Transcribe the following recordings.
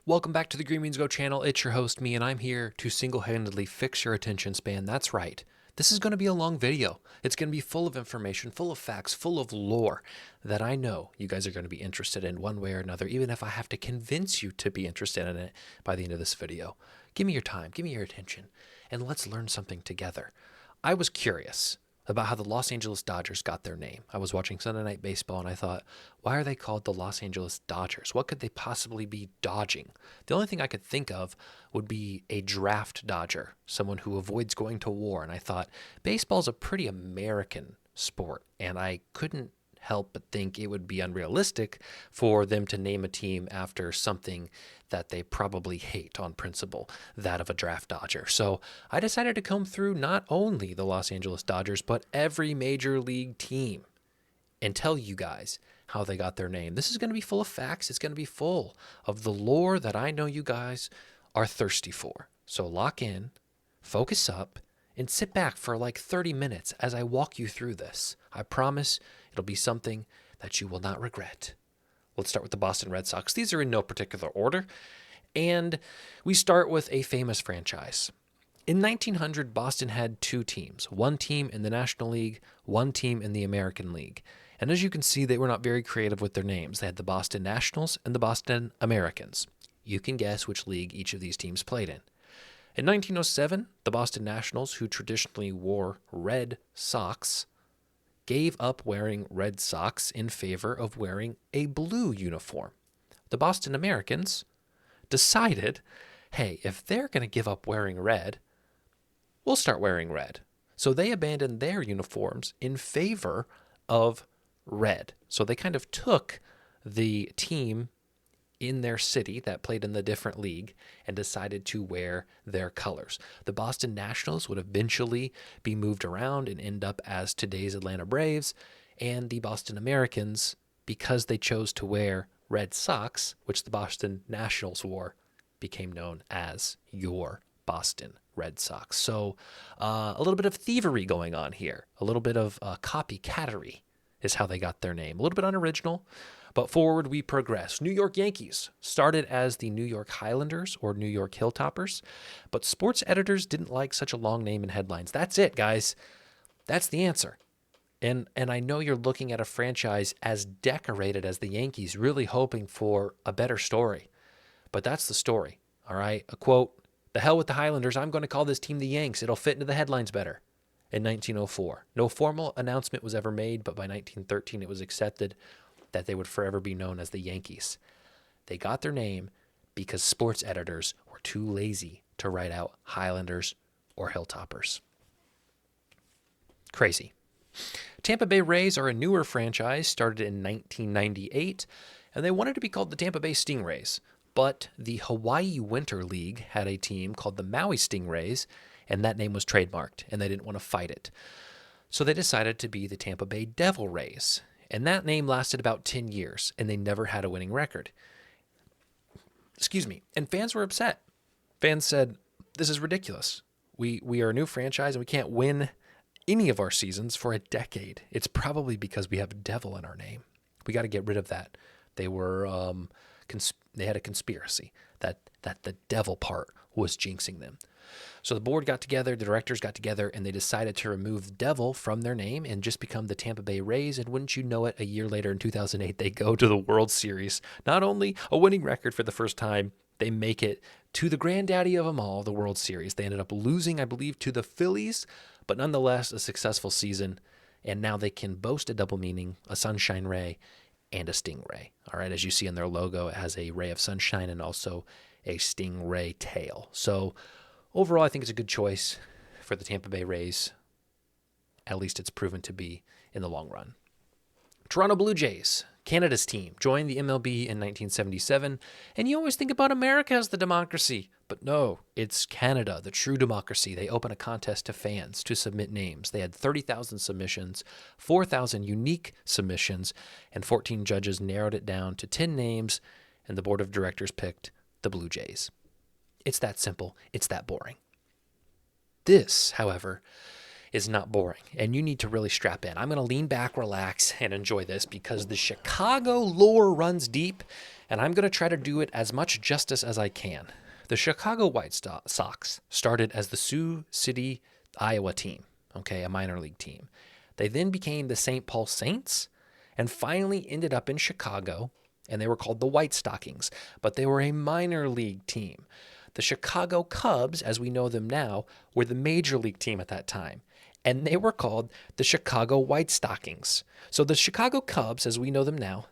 Welcome back to the Green Beans Go channel. It's your host, me, and I'm here to single-handedly fix your attention span. That's right. This is going to be a long video. It's going to be full of information, full of facts, full of lore that I know you guys are going to be interested in one way or another, even if I have to convince you to be interested in it by the end of this video. Give me your time, give me your attention, and let's learn something together. I was curious about how the Los Angeles Dodgers got their name. I was watching Sunday Night Baseball and I thought, why are they called the Los Angeles Dodgers? What could they possibly be dodging? The only thing I could think of would be a draft dodger, someone who avoids going to war. And I thought, baseball's a pretty American sport, and I couldn't help but think it would be unrealistic for them to name a team after something that they probably hate on principle, that of a draft dodger. So I decided to comb through not only the Los Angeles Dodgers, but every major league team and tell you guys how they got their name. This is going to be full of facts. It's going to be full of the lore that I know you guys are thirsty for. So lock in, focus up, and sit back for like 30 minutes as I walk you through this. I promise it'll be something that you will not regret. Let's start with the Boston Red Sox. These are in no particular order, and we start with a famous franchise. In 1900, Boston had two teams, one team in the National League, one team in the American League. And as you can see, they were not very creative with their names. They had the Boston Nationals and the Boston Americans. You can guess which league each of these teams played in. In 1907, the Boston Nationals, who traditionally wore red socks, gave up wearing red socks in favor of wearing a blue uniform. The Boston Americans decided, hey, if they're going to give up wearing red, we'll start wearing red. So they abandoned their uniforms in favor of red. So they kind of took the team in their city that played in the different league and decided to wear their colors. The Boston Nationals would eventually be moved around and end up as today's Atlanta Braves, and the Boston Americans, because they chose to wear red socks, which the Boston Nationals wore, became known as your Boston Red Sox. So a little bit of thievery going on here, a little bit of copycattery is how they got their name. A little bit unoriginal, but forward we progress. New York Yankees started as the New York Highlanders or New York Hilltoppers, but sports editors didn't like such a long name in headlines. That's it, guys. That's the answer. And I know you're looking at a franchise as decorated as the Yankees, really hoping for a better story. But that's the story, all right? A quote, "The hell with the Highlanders. I'm going to call this team the Yanks. It'll fit into the headlines better." In 1904, no formal announcement was ever made, but by 1913 it was accepted that they would forever be known as the Yankees. They got their name because sports editors were too lazy to write out Highlanders or Hilltoppers. Crazy. Tampa Bay Rays are a newer franchise, started in 1998, and they wanted to be called the Tampa Bay Stingrays. But the Hawaii Winter League had a team called the Maui Stingrays, and that name was trademarked, and they didn't want to fight it. So they decided to be the Tampa Bay Devil Rays, and that name lasted about 10 years, and they never had a winning record. Excuse me. And fans were upset. Fans said, this is ridiculous. We are a new franchise, and we can't win any of our seasons for a decade. It's probably because we have devil in our name. We got to get rid of that. They were they had a conspiracy that the devil part was jinxing them. So the board got together, the directors got together, and they decided to remove devil from their name and just become the Tampa Bay Rays. And wouldn't you know it, a year later in 2008, they go to the World Series. Not only a winning record for the first time, they make it to the granddaddy of them all, the World Series. They ended up losing, I believe, to the Phillies, but nonetheless a successful season. And now they can boast a double meaning, a sunshine ray and a stingray. All right, as you see in their logo, it has a ray of sunshine and also a stingray tail. So overall, I think it's a good choice for the Tampa Bay Rays. At least it's proven to be in the long run. Toronto Blue Jays, Canada's team, joined the MLB in 1977. And you always think about America as the democracy. But no, it's Canada, the true democracy. They open a contest to fans to submit names. They had 30,000 submissions, 4,000 unique submissions, and 14 judges narrowed it down to 10 names, and the board of directors picked the Blue Jays. It's that simple. It's that boring. This, however, is not boring, and you need to really strap in. I'm going to lean back, relax, and enjoy this because the Chicago lore runs deep, and I'm going to try to do it as much justice as I can. The Chicago White Sox started as the Sioux City, Iowa team, okay, a minor league team. They then became the St. Paul Saints and finally ended up in Chicago, and they were called the White Stockings, but they were a minor league team. The Chicago Cubs, as we know them now, were the major league team at that time, and they were called the Chicago White Stockings. So the Chicago Cubs, as we know them now,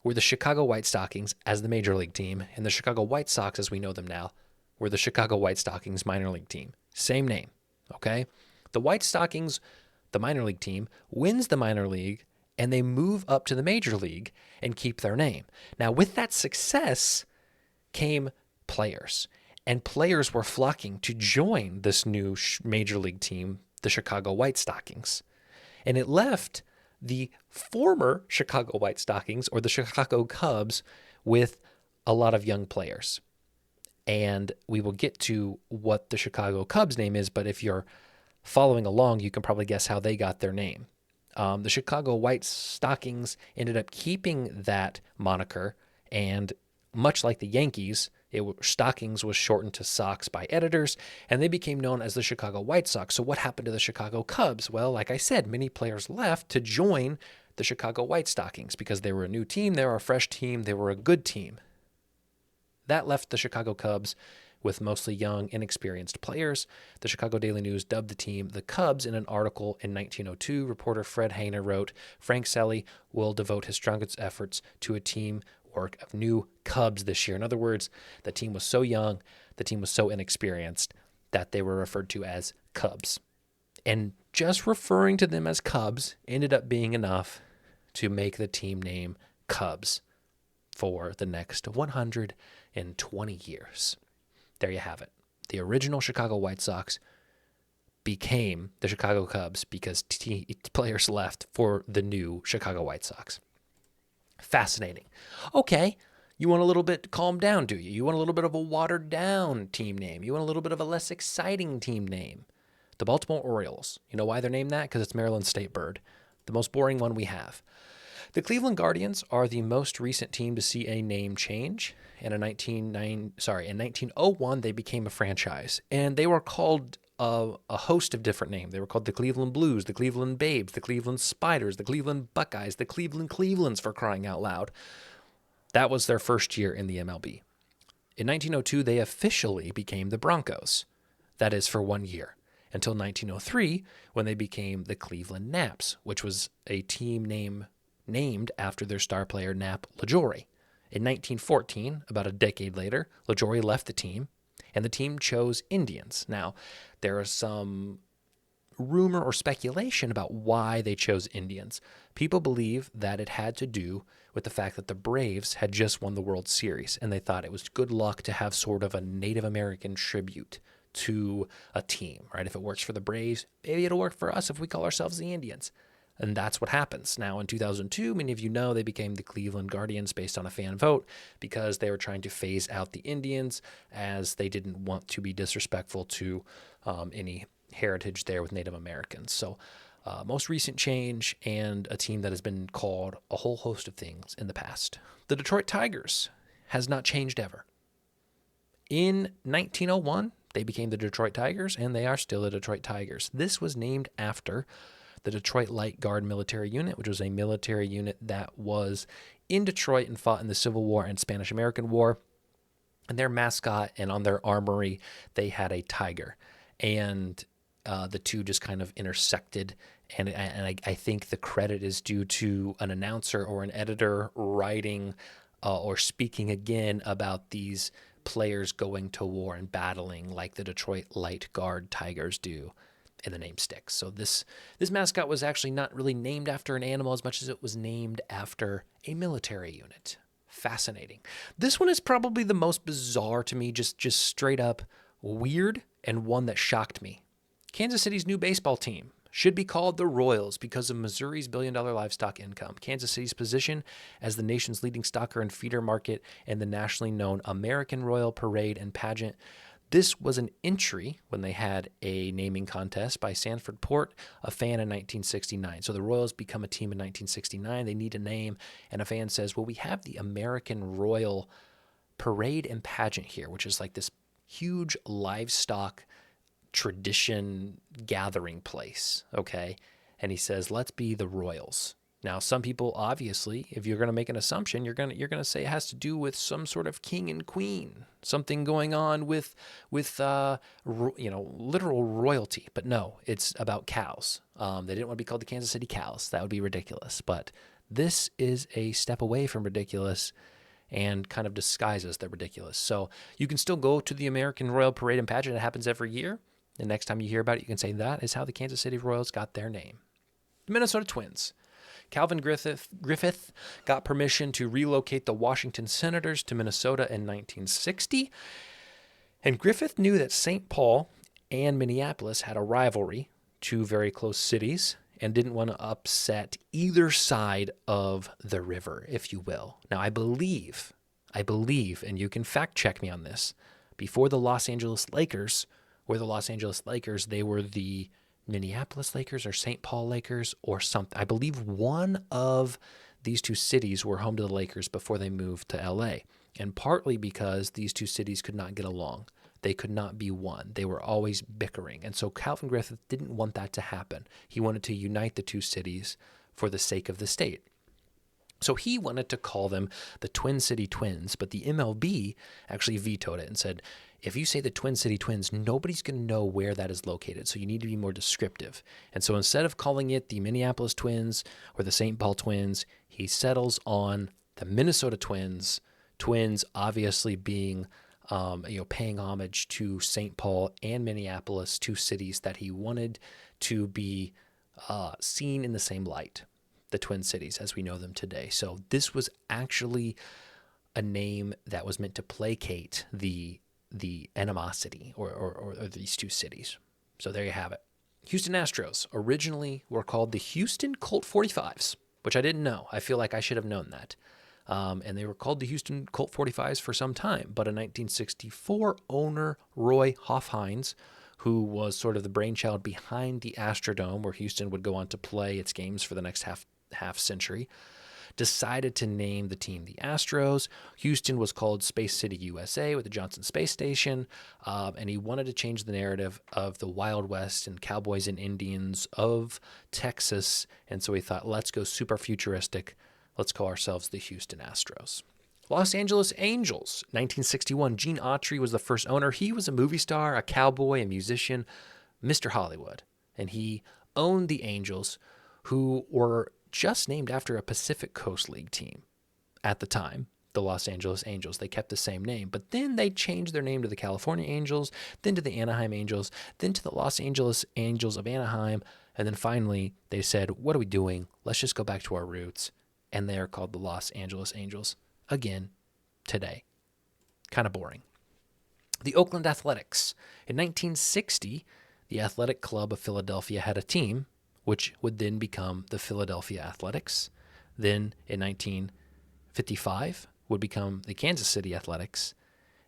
were the Chicago White Stockings as the major league team, and the Chicago White Sox, as we know them now, were the Chicago White Stockings minor league team. Same name, okay? The White Stockings, the minor league team, wins the minor league, and they move up to the major league and keep their name. Now, with that success came players, and players were flocking to join this new major league team, the Chicago White Stockings. And it left the former Chicago White Stockings, or the Chicago Cubs, with a lot of young players. And we will get to what the Chicago Cubs name is, but if you're following along, you can probably guess how they got their name. The Chicago White Stockings ended up keeping that moniker, and much like the Yankees, Stockings was shortened to Sox by editors, and they became known as the Chicago White Sox. So what happened to the Chicago Cubs? Well, like I said, many players left to join the Chicago White Stockings because they were a new team, they were a fresh team, they were a good team. That left the Chicago Cubs with mostly young, inexperienced players. The Chicago Daily News dubbed the team the Cubs in an article in 1902. Reporter Fred Hainer wrote, "Frank Selly will devote his strongest efforts to a team work of new Cubs this year." In other words, the team was so young, the team was so inexperienced that they were referred to as Cubs. And just referring to them as Cubs ended up being enough to make the team name Cubs for the next 120 years. There you have it. The original Chicago White Sox became the Chicago Cubs because players left for the new Chicago White Sox. Fascinating. Okay, you want a little bit calmed down, do you? You want a little bit of a watered down team name. You want a little bit of a less exciting team name. The Baltimore Orioles. You know why they're named that? Because it's Maryland's state bird. The most boring one we have. The Cleveland Guardians are the most recent team to see a name change. And in 1901, they became a franchise. And they were called a host of different names. They were called the Cleveland Blues, the Cleveland Babes, the Cleveland Spiders, the Cleveland Buckeyes, the Cleveland Clevelands, for crying out loud. That was their first year in the MLB. In 1902, they officially became the Broncos. That is for 1 year. Until 1903, when they became the Cleveland Naps, which was a team named after their star player Nap Lajoie. In 1914, about a decade later, Lajoie left the team, and the team chose Indians. Now, there is some rumor or speculation about why they chose Indians. People believe that it had to do with the fact that the Braves had just won the World Series, and they thought it was good luck to have sort of a Native American tribute to a team, right? If it works for the Braves, maybe it'll work for us if we call ourselves the Indians. And that's what happens. Now, in 2002, many of you know they became the Cleveland Guardians based on a fan vote because they were trying to phase out the Indians as they didn't want to be disrespectful to any heritage there with Native Americans. So most recent change, and a team that has been called a whole host of things in the past. The Detroit Tigers has not changed ever. In 1901, they became the Detroit Tigers, and they are still the Detroit Tigers. This was named after the Detroit Light Guard military unit, which was a military unit that was in Detroit and fought in the Civil War and Spanish-American War. And their mascot and on their armory, they had a tiger. And the two just kind of intersected. And I think the credit is due to an announcer or an editor writing or speaking again about these players going to war and battling like the Detroit Light Guard Tigers do. And the name sticks. So this mascot was actually not really named after an animal as much as it was named after a military unit. Fascinating. This one is probably the most bizarre to me, just straight up weird, and one that shocked me. Kansas City's new baseball team should be called the Royals because of Missouri's billion-dollar livestock income. Kansas City's position as the nation's leading stocker and feeder market, and the nationally known American Royal Parade and Pageant. This was an entry when they had a naming contest by Sanford Port, a fan in 1969. So the Royals become a team in 1969. They need a name, and a fan says, well, we have the American Royal Parade and Pageant here, which is like this huge livestock tradition gathering place, okay? And he says, let's be the Royals. Now, some people, obviously, if you're going to make an assumption, you're going to say it has to do with some sort of king and queen, something going on with literal royalty. But no, it's about cows. They didn't want to be called the Kansas City Cows. That would be ridiculous. But this is a step away from ridiculous and kind of disguises the ridiculous. So you can still go to the American Royal Parade and Pageant. It happens every year. The next time you hear about it, you can say that is how the Kansas City Royals got their name. The Minnesota Twins. Calvin Griffith got permission to relocate the Washington Senators to Minnesota in 1960. And Griffith knew that St. Paul and Minneapolis had a rivalry, two very close cities, and didn't want to upset either side of the river, if you will. Now, I believe, and you can fact check me on this, before the Los Angeles Lakers were the Los Angeles Lakers, they were the Minneapolis Lakers or St. Paul Lakers or something. I believe one of these two cities were home to the Lakers before they moved to LA, and partly because these two cities could not get along. They could not be one. They were always bickering. And so Calvin Griffith didn't want that to happen. He wanted to unite the two cities for the sake of the state. So he wanted to call them the Twin City Twins, but the MLB actually vetoed it and said, if you say the Twin City Twins, nobody's going to know where that is located, so you need to be more descriptive. And so instead of calling it the Minneapolis Twins or the St. Paul Twins, he settles on the Minnesota Twins, Twins obviously being paying homage to St. Paul and Minneapolis, two cities that he wanted to be seen in the same light, the Twin Cities as we know them today. So this was actually a name that was meant to placate the animosity or these two cities. So there you have it. Houston Astros originally were called the Houston Colt 45s, which I didn't know. I feel like I should have known that. And they were called the Houston Colt 45s for some time. But in 1964, owner Roy Hofheinz, who was sort of the brainchild behind the Astrodome, where Houston would go on to play its games for the next half century, decided to name the team the Astros. Houston was called Space City, USA, with the Johnson Space Station, and he wanted to change the narrative of the Wild West and cowboys and Indians of Texas, and so he thought, let's go super futuristic. Let's call ourselves the Houston Astros. Los Angeles Angels, 1961. Gene Autry was the first owner. He was a movie star, a cowboy, a musician, Mr. Hollywood, and he owned the Angels, who were just named after a Pacific Coast League team at the time, the Los Angeles Angels. They kept the same name, but then they changed their name to the California Angels, then to the Anaheim Angels, then to the Los Angeles Angels of Anaheim, and then finally they said, what are we doing? Let's just go back to our roots, and they are called the Los Angeles Angels again today. Kind of boring. The Oakland Athletics. In 1960, the Athletic Club of Philadelphia had a team, which would then become the Philadelphia Athletics. Then in 1955 would become the Kansas City Athletics.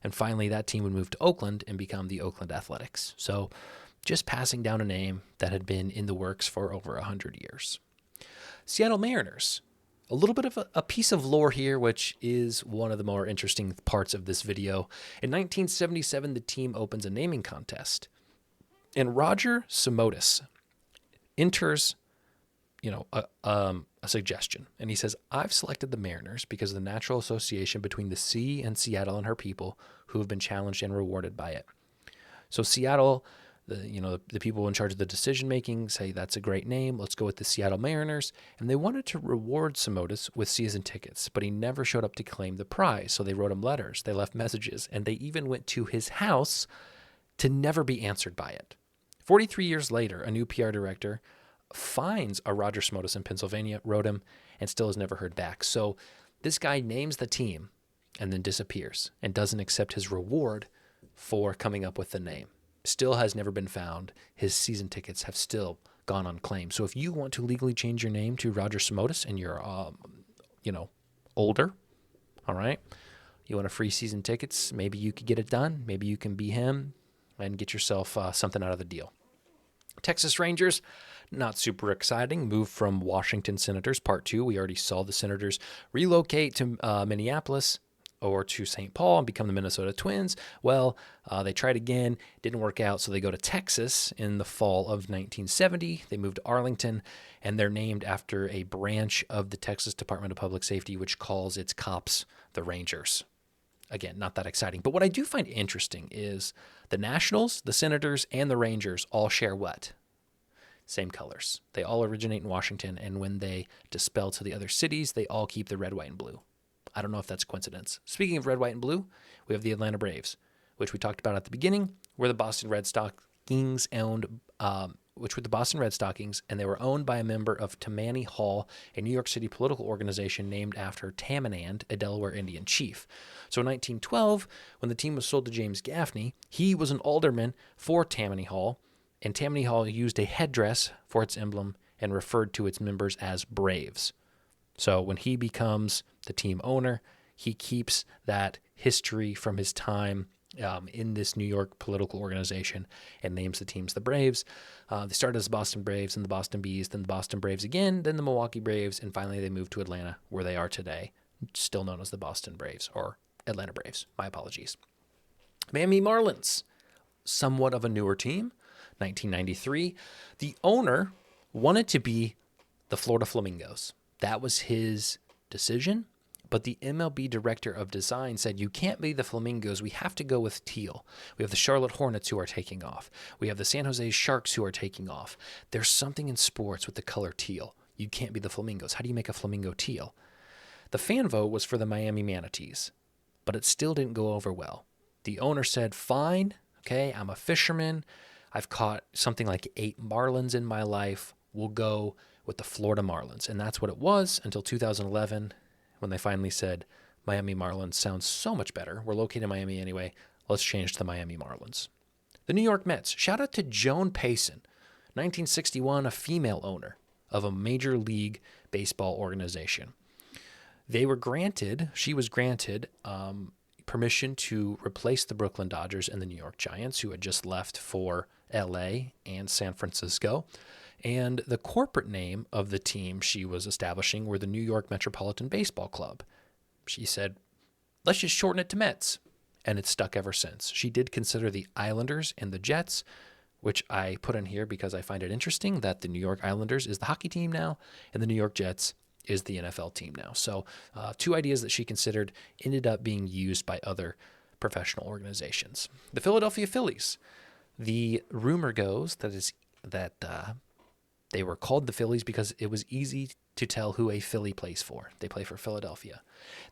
And finally, that team would move to Oakland and become the Oakland Athletics. So just passing down a name that had been in the works for over 100 years. Seattle Mariners. A little bit of a piece of lore here, which is one of the more interesting parts of this video. In 1977, the team opens a naming contest. And Roger Simotis enters, a suggestion. And he says, I've selected the Mariners because of the natural association between the sea and Seattle and her people who have been challenged and rewarded by it. So Seattle, the people in charge of the decision-making say that's a great name. Let's go with the Seattle Mariners. And they wanted to reward Simotis with season tickets, but he never showed up to claim the prize. So they wrote him letters. They left messages. And they even went to his house to never be answered by it. 43 years later, a new PR director finds a Roger Simotis in Pennsylvania, wrote him, and still has never heard back. So this guy names the team and then disappears and doesn't accept his reward for coming up with the name. Still has never been found. His season tickets have still gone unclaimed. So if you want to legally change your name to Roger Simotis and you're, older, all right, You want a free season tickets? Maybe you could get it done. Maybe you can be him and get yourself something out of the deal. Texas Rangers, not super exciting. Move from Washington Senators, Part 2. We already saw the Senators relocate to Minneapolis or to St. Paul and become the Minnesota Twins. Well, they tried again, didn't work out, so they go to Texas in the fall of 1970. They moved to Arlington, and they're named after a branch of the Texas Department of Public Safety, which calls its cops the Rangers. Again, not that exciting. But what I do find interesting is the Nationals, the Senators, and the Rangers all share what? Same colors. They all originate in Washington, and when they dispel to the other cities, they all keep the red, white, and blue. I don't know if that's a coincidence. Speaking of red, white, and blue, we have the Atlanta Braves, which we talked about at the beginning, were the Boston Red Stockings owned, and they were owned by a member of Tammany Hall, a New York City political organization named after Tamanand, a Delaware Indian chief. So in 1912, when the team was sold to James Gaffney, he was an alderman for Tammany Hall, and Tammany Hall used a headdress for its emblem and referred to its members as Braves. So when he becomes the team owner, he keeps that history from his time in this New York political organization and names the teams the Braves. They started as the Boston Braves and the Boston Bees, then the Boston Braves again, then the Milwaukee Braves, and finally they moved to Atlanta, where they are today, still known as the Boston Braves, or Atlanta Braves. My apologies. Miami Marlins, somewhat of a newer team, 1993. The owner wanted to be the Florida Flamingos. That was his decision, but the MLB director of design said, you can't be the Flamingos. We have to go with teal. We have the Charlotte Hornets who are taking off. We have the San Jose Sharks who are taking off. There's something in sports with the color teal. You can't be the Flamingos. How do you make a flamingo teal? The fan vote was for the Miami Manatees, but it still didn't go over well. The owner said, fine, okay, I'm a fisherman. I've caught something like 8 marlins in my life. We'll go with the Florida Marlins. And that's what it was until 2011, when they finally said, Miami Marlins sounds so much better. We're located in Miami anyway. Let's change to the Miami Marlins. The New York Mets. Shout out to Joan Payson, 1961, a female owner of a major league baseball organization. She was granted permission to replace the Brooklyn Dodgers and the New York Giants, who had just left for LA and San Francisco. And the corporate name of the team she was establishing were the New York Metropolitan Baseball Club. She said, let's just shorten it to Mets. And it's stuck ever since. She did consider the Islanders and the Jets, which I put in here because I find it interesting that the New York Islanders is the hockey team now, and the New York Jets is the NFL team now. So 2 ideas that she considered ended up being used by other professional organizations. The Philadelphia Phillies. The rumor goes that they were called the Phillies because it was easy to tell who a Philly plays for. They play for Philadelphia.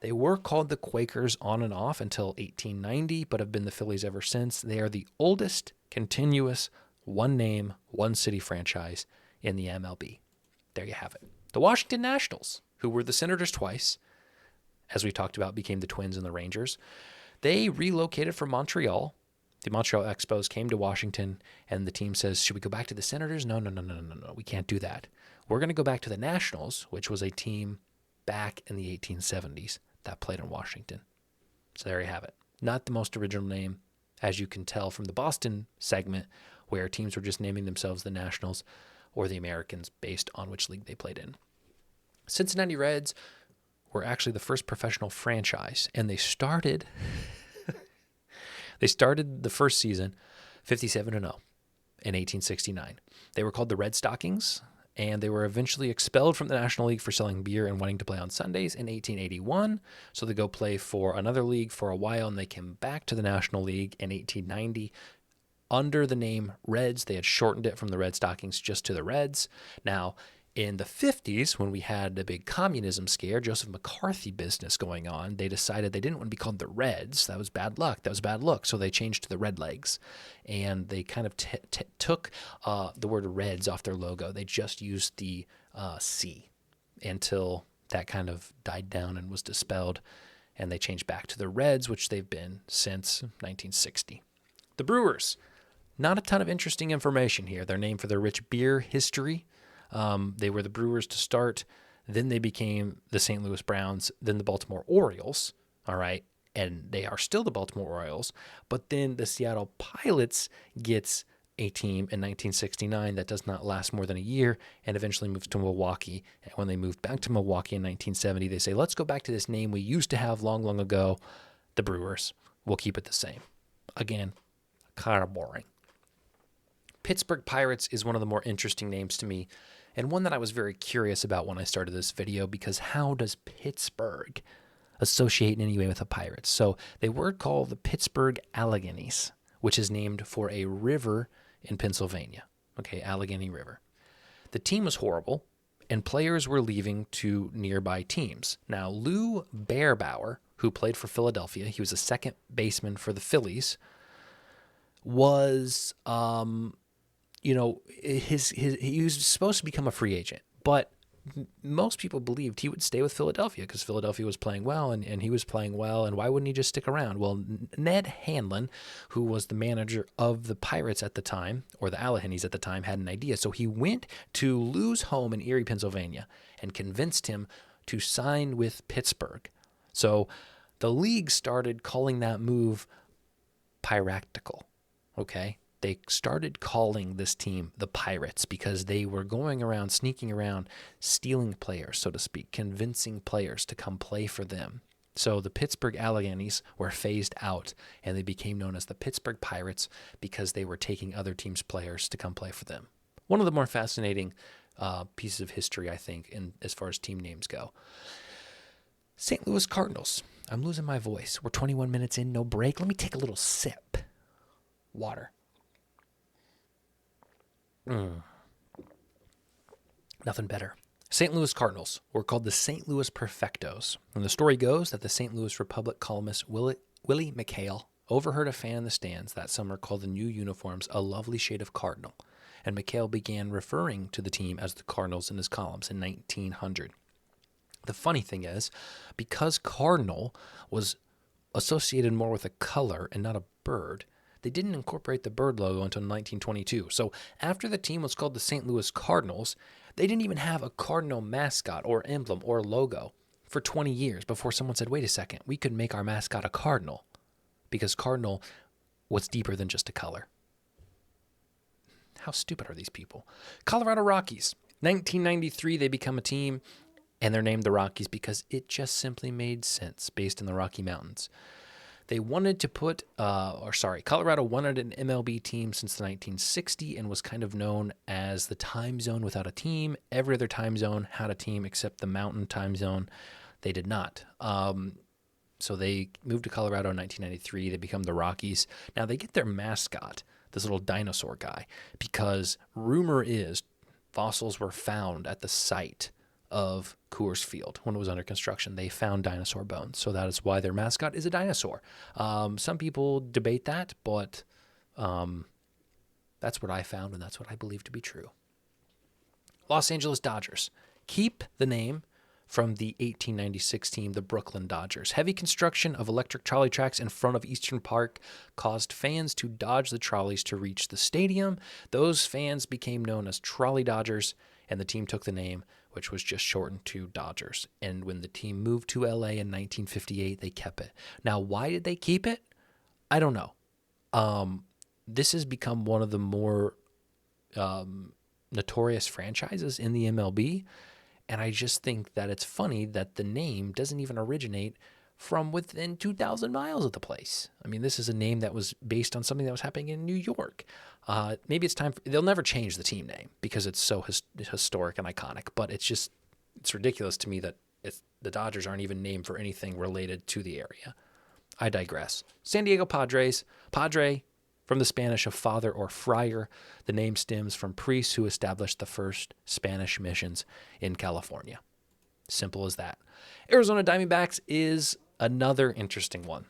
They were called the Quakers on and off until 1890, but have been the Phillies ever since. They are the oldest continuous one-name, one-city franchise in the MLB. There you have it. The Washington Nationals, who were the Senators twice, as we talked about, became the Twins and the Rangers. They relocated from Montreal. The Montreal Expos came to Washington, and the team says, should we go back to the Senators? No. We can't do that. We're going to go back to the Nationals, which was a team back in the 1870s that played in Washington. So there you have it. Not the most original name, as you can tell from the Boston segment, where teams were just naming themselves the Nationals or the Americans based on which league they played in. Cincinnati Reds were actually the first professional franchise, and they started the first season 57-0 in 1869. They were called the Red Stockings, and they were eventually expelled from the National League for selling beer and wanting to play on Sundays in 1881. So they go play for another league for a while, and they came back to the National League in 1890 under the name Reds. They had shortened it from the Red Stockings just to the Reds. Now, in the 50s, when we had the big communism scare, Joseph McCarthy business going on, they decided they didn't want to be called the Reds. That was bad luck. That was bad luck. So they changed to the Redlegs. And they kind of took the word Reds off their logo. They just used the C until that kind of died down and was dispelled. And they changed back to the Reds, which they've been since 1960. The Brewers. Not a ton of interesting information here. They're named for their rich beer history. They were the Brewers to start. Then they became the St. Louis Browns, then the Baltimore Orioles. All right. and they are still the Baltimore Orioles. But then the Seattle Pilots gets a team in 1969 that does not last more than a year and eventually moves to Milwaukee. And when they moved back to Milwaukee in 1970, they say, let's go back to this name we used to have long, long ago, the Brewers. We'll keep it the same. Again, kind of boring. Pittsburgh Pirates is one of the more interesting names to me, and one that I was very curious about when I started this video, because how does Pittsburgh associate in any way with the Pirates? So they were called the Pittsburgh Alleghenies, which is named for a river in Pennsylvania. Okay, Allegheny River. The team was horrible, and players were leaving to nearby teams. Now, Lou Beerbauer, who played for Philadelphia, he was a second baseman for the Phillies, was, he was supposed to become a free agent, but most people believed he would stay with Philadelphia because Philadelphia was playing well and he was playing well, and why wouldn't he just stick around? Well, Ned Hanlon, who was the manager of the Pirates at the time, or the Alleghenies at the time, had an idea. So he went to Lou's home in Erie, Pennsylvania, and convinced him to sign with Pittsburgh. So the league started calling that move piractical, okay? They started calling this team the Pirates because they were going around, sneaking around, stealing players, so to speak, convincing players to come play for them. So the Pittsburgh Alleghenies were phased out, and they became known as the Pittsburgh Pirates because they were taking other teams' players to come play for them. One of the more fascinating pieces of history, I think, as far as team names go. St. Louis Cardinals. I'm losing my voice. We're 21 minutes in, no break. Let me take a little sip. Water. Nothing better. St. Louis Cardinals were called the St. Louis Perfectos. And the story goes that the St. Louis Republic columnist Willie McHale overheard a fan in the stands that summer call the new uniforms a lovely shade of cardinal. And McHale began referring to the team as the Cardinals in his columns in 1900. The funny thing is, because cardinal was associated more with a color and not a bird, they didn't incorporate the bird logo until 1922. So after the team was called the St. Louis Cardinals, they didn't even have a cardinal mascot or emblem or logo for 20 years before someone said, wait a second, we could make our mascot a cardinal, because cardinal was deeper than just a color. How stupid are these people? Colorado Rockies. 1993, they become a team, and they're named the Rockies because it just simply made sense based in the Rocky Mountains. They wanted to Colorado wanted an MLB team since the 1960s and was kind of known as the time zone without a team. Every other time zone had a team except the Mountain time zone. They did not. So they moved to Colorado in 1993. They become the Rockies. Now they get their mascot, this little dinosaur guy, because rumor is fossils were found at the site of Coors Field when it was under construction. They found dinosaur bones, so that is why their mascot is a dinosaur. Some people debate that, but that's what I found, and that's what I believe to be true. Los Angeles Dodgers. Keep the name from the 1896 team, the Brooklyn Dodgers. Heavy construction of electric trolley tracks in front of Eastern Park caused fans to dodge the trolleys to reach the stadium. Those fans became known as Trolley Dodgers, and the team took the name, which was just shortened to Dodgers. And when the team moved to LA in 1958, they kept it. Now, why did they keep it? I don't know. This has become one of the more notorious franchises in the MLB, and I just think that it's funny that the name doesn't even originate from within 2,000 miles of the place. I mean, this is a name that was based on something that was happening in New York. Maybe it's time they'll never change the team name because it's so historic and iconic, but it's ridiculous to me that the Dodgers aren't even named for anything related to the area. I digress. San Diego Padres. Padre, from the Spanish of father or friar. The name stems from priests who established the first Spanish missions in California. Simple as that. Arizona Diamondbacks is another interesting one.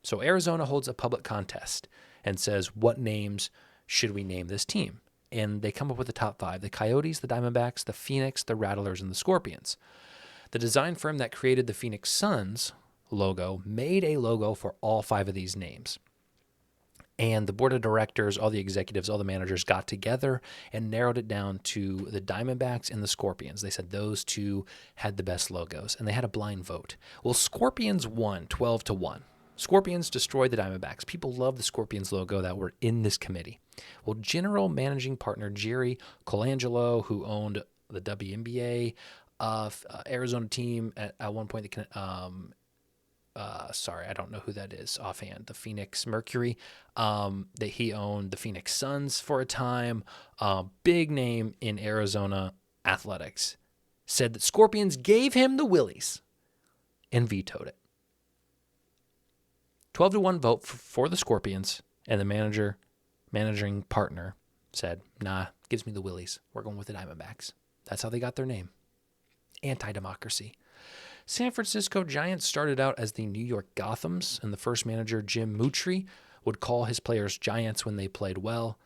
So Arizona holds a public contest and says, what names should we name this team? And they come up with the top 5: the Coyotes, the Diamondbacks, the Phoenix, the Rattlers, and the Scorpions. The design firm that created the Phoenix Suns logo made a logo for all 5 of these names. And the board of directors, all the executives, all the managers got together and narrowed it down to the Diamondbacks and the Scorpions. They said those two had the best logos, and they had a blind vote. Well, Scorpions won 12-1. Scorpions destroyed the Diamondbacks. People love the Scorpions logo that were in this committee. Well, general managing partner Jerry Colangelo, who owned the WNBA Arizona team at one point, sorry, I don't know who that is offhand. The Phoenix Mercury, that he owned the Phoenix Suns for a time. Big name in Arizona athletics, said that Scorpions gave him the willies and vetoed it. 12-1 vote for the Scorpions, and the managing partner said, nah, gives me the willies. We're going with the Diamondbacks. That's how they got their name. Anti-democracy. San Francisco Giants started out as the New York Gothams, and the first manager, Jim Mutry, would call his players Giants when they played well.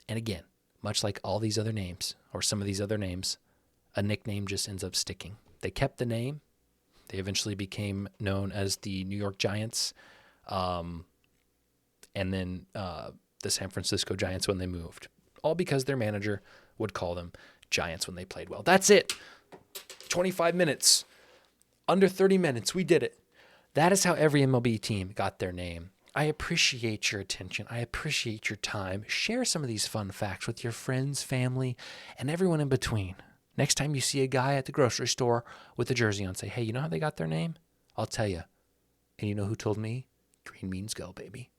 And again, much like all these other names, or some of these other names, a nickname just ends up sticking. They kept the name. They eventually became known as the New York Giants, and then the San Francisco Giants when they moved. All because their manager would call them Giants when they played well. That's it. 25 minutes. Under 30 minutes. We did it. That is how every MLB team got their name. I appreciate your attention. I appreciate your time. Share some of these fun facts with your friends, family, and everyone in between. Next time you see a guy at the grocery store with a jersey on, say, hey, you know how they got their name? I'll tell you. And you know who told me? Green means go, baby.